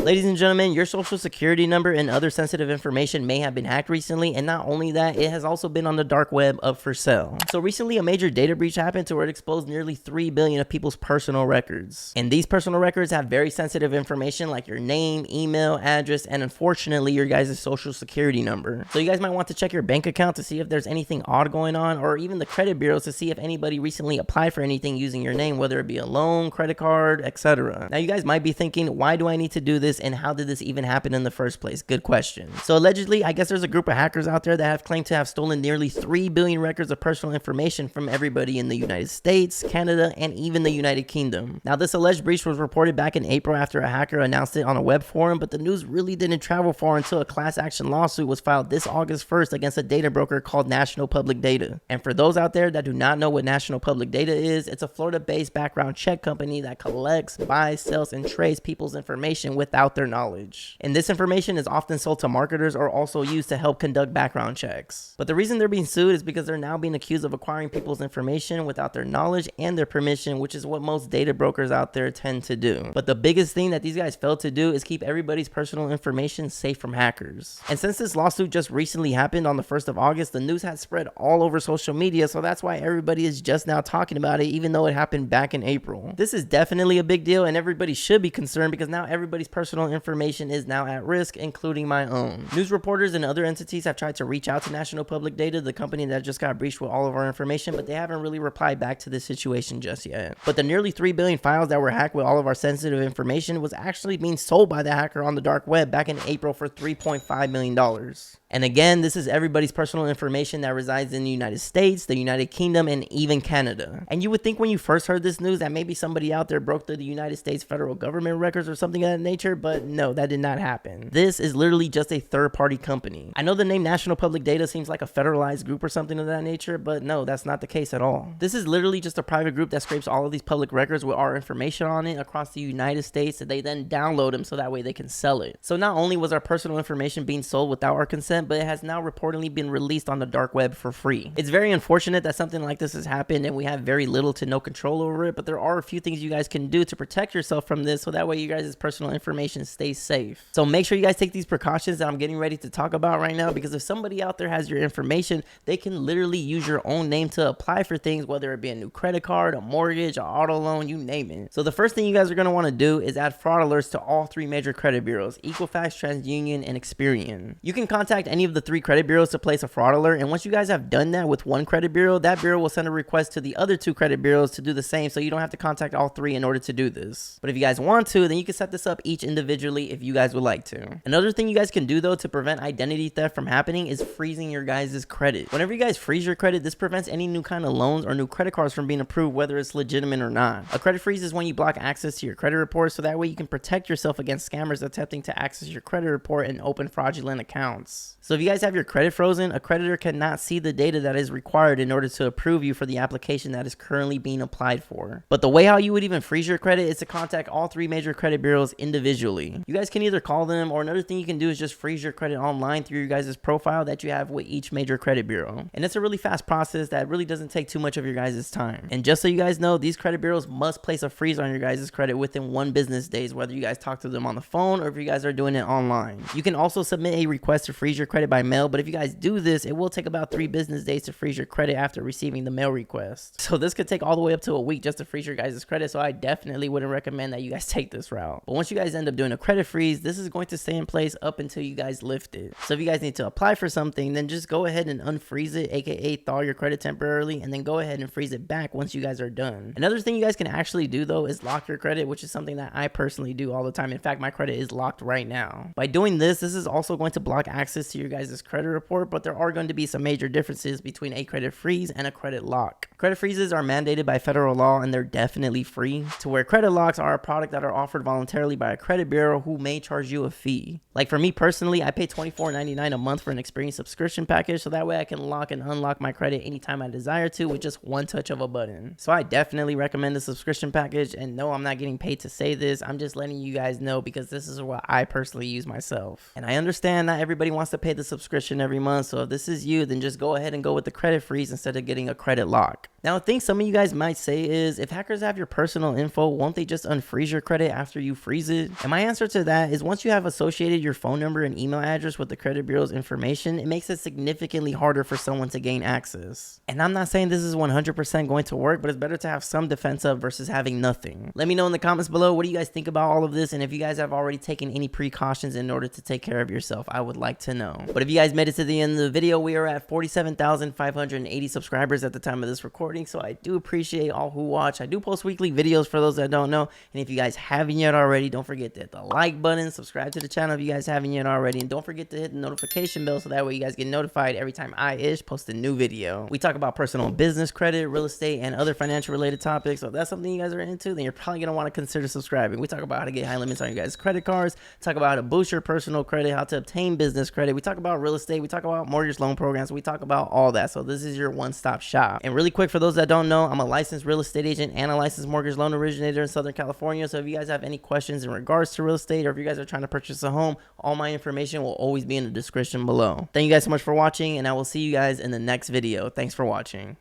Ladies and gentlemen, your social security number and other sensitive information may have been hacked recently, and not only that, it has also been on the dark web up for sale. So recently, a major data breach happened to where it exposed nearly 3 billion of people's personal records. And these personal records have very sensitive information like your name, email, address, and unfortunately, your guys' social security number. So you guys might want to check your bank account to see if there's anything odd going on, or even the credit bureaus to see if anybody recently applied for anything using your name, whether it be a loan, credit card, etc. Now you guys might be thinking, why do I need to do this, and how did this even happen in the first place? Good question. So allegedly, I guess there's a group of hackers out there that have claimed to have stolen nearly 3 billion records of personal information from everybody in the United States, Canada, and even the United Kingdom. Now this alleged breach was reported back in April after a hacker announced it on a web forum, but the news really didn't travel far until a class action lawsuit was filed this August 1st against a data broker called National Public Data. And for those out there that do not know what National Public Data is, it's a Florida-based background check company that collects, buys, sells, and trades people's information without their knowledge. And this information is often sold to marketers or also used to help conduct background checks. But the reason they're being sued is because they're now being accused of acquiring people's information without their knowledge and their permission, which is what most data brokers out there tend to do. But the biggest thing that these guys failed to do is keep everybody's personal information safe from hackers. And since this lawsuit just recently happened on the 1st of August, the news had spread all over social media, so that's why everybody is just now talking about it, even though it happened back in April. This is definitely a big deal, and everybody should be concerned because now everybody's personal information is now at risk, including my own. News reporters and other entities have tried to reach out to National Public Data, the company that just got breached with all of our information, but they haven't really replied back to this situation just yet. But the nearly 3 billion files that were hacked with all of our sensitive information was actually being sold by the hacker on the dark web back in April for $3.5 million. And again, this is everybody's personal information that resides in the United States, the United Kingdom, and even Canada. And you would think when you first heard this news that maybe somebody out there broke through the United States federal government records or something of that nature, but no, that did not happen. This is literally just a third-party company. I know the name National Public Data seems like a federalized group or something of that nature, but no, that's not the case at all. This is literally just a private group that scrapes all of these public records with our information on it across the United States, and they then download them so that way they can sell it. So not only was our personal information being sold without our consent, but it has now reportedly been released on the dark web for free. It's very unfortunate that something like this has happened and we have very little to no control over it, but there are a few things you guys can do to protect yourself from this so that way you guys' personal information stays safe. So make sure you guys take these precautions that I'm getting ready to talk about right now, because if somebody out there has your information, they can literally use your own name to apply for things, whether it be a new credit card, a mortgage, an auto loan, you name it. So the first thing you guys are going to want to do is add fraud alerts to all 3 major credit bureaus, Equifax, TransUnion, and Experian. You can contact any of the 3 credit bureaus to place a fraud alert, and once you guys have done that with one credit bureau, that bureau will send a request to the other 2 credit bureaus to do the same, so you don't have to contact all 3 in order to do this. But if you guys want to, then you can set this up each individually if you guys would like to. Another thing you guys can do though to prevent identity theft from happening is freezing your guys' credit. Whenever you guys freeze your credit, this prevents any new kind of loans or new credit cards from being approved, whether it's legitimate or not. A credit freeze is when you block access to your credit report, so that way you can protect yourself against scammers attempting to access your credit report and open fraudulent accounts. So if you guys have your credit frozen, a creditor cannot see the data that is required in order to approve you for the application that is currently being applied for. But the way how you would even freeze your credit is to contact all 3 major credit bureaus individually. You guys can either call them, or another thing you can do is just freeze your credit online through your guys' profile that you have with each major credit bureau. And it's a really fast process that really doesn't take too much of your guys' time. And just so you guys know, these credit bureaus must place a freeze on your guys' credit within 1 business days, whether you guys talk to them on the phone or if you guys are doing it online. You can also submit a request to freeze your credit by mail, but if you guys do this, it will take about 3 business days to freeze your credit after receiving the mail request. So this could take all the way up to a week just to freeze your guys' credit, so I definitely wouldn't recommend that you guys take this route. But once you guys end up doing a credit freeze, this is going to stay in place up until you guys lift it. So if you guys need to apply for something, then just go ahead and unfreeze it, aka thaw your credit temporarily, and then go ahead and freeze it back once you guys are done. Another thing you guys can actually do though is lock your credit, which is something that I personally do all the time. In fact, my credit is locked right now. By doing this is also going to block access to your guys' credit report, but there are going to be some major differences between a credit freeze and a credit lock. Credit freezes are mandated by federal law and they're definitely free, to where credit locks are a product that are offered voluntarily by a credit bureau who may charge you a fee. Like for me personally, I pay $24.99 a month for an Experian subscription package, so that way I can lock and unlock my credit anytime I desire to with just one touch of a button. So I definitely recommend the subscription package, and no, I'm not getting paid to say this. I'm just letting you guys know because this is what I personally use myself. And I understand not everybody wants to pay the subscription every month, so if this is you, then just go ahead and go with the credit freeze instead of getting a credit lock. Now, a thing some of you guys might say is, if hackers have your personal info, won't they just unfreeze your credit after you freeze it? And my answer to that is once you have associated your phone number and email address with the credit bureau's information, it makes it significantly harder for someone to gain access. And I'm not saying this is 100% going to work, but it's better to have some defense of versus having nothing. Let me know in the comments below, what do you guys think about all of this, and if you guys have already taken any precautions in order to take care of yourself. I would like to know. But if you guys made it to the end of the video, we are at 47,580 subscribers at the time of this recording, so I do appreciate all who watch. I do post weekly videos for those that don't know, and if you guys haven't yet already, don't forget to hit the like button, subscribe to the channel if you guys haven't yet already, and don't forget to hit the notification bell so that way you guys get notified every time I post a new video. We talk about personal and business credit, real estate, and other financial related topics, so if that's something you guys are into, then you're probably going to want to consider subscribing. We talk about how to get high limits on your guys' credit cards, talk about how to boost your personal credit, how to obtain business credit, we talk about real estate, we talk about mortgage loan programs, we talk about all that. So this is your one-stop shop. And really quick, for those that don't know, I'm a licensed real estate agent and a licensed mortgage loan originator in Southern California. So if you guys have any questions in regards to real estate, or if you guys are trying to purchase a home, all my information will always be in the description below. Thank you guys so much for watching, and I will see you guys in the next video. Thanks for watching.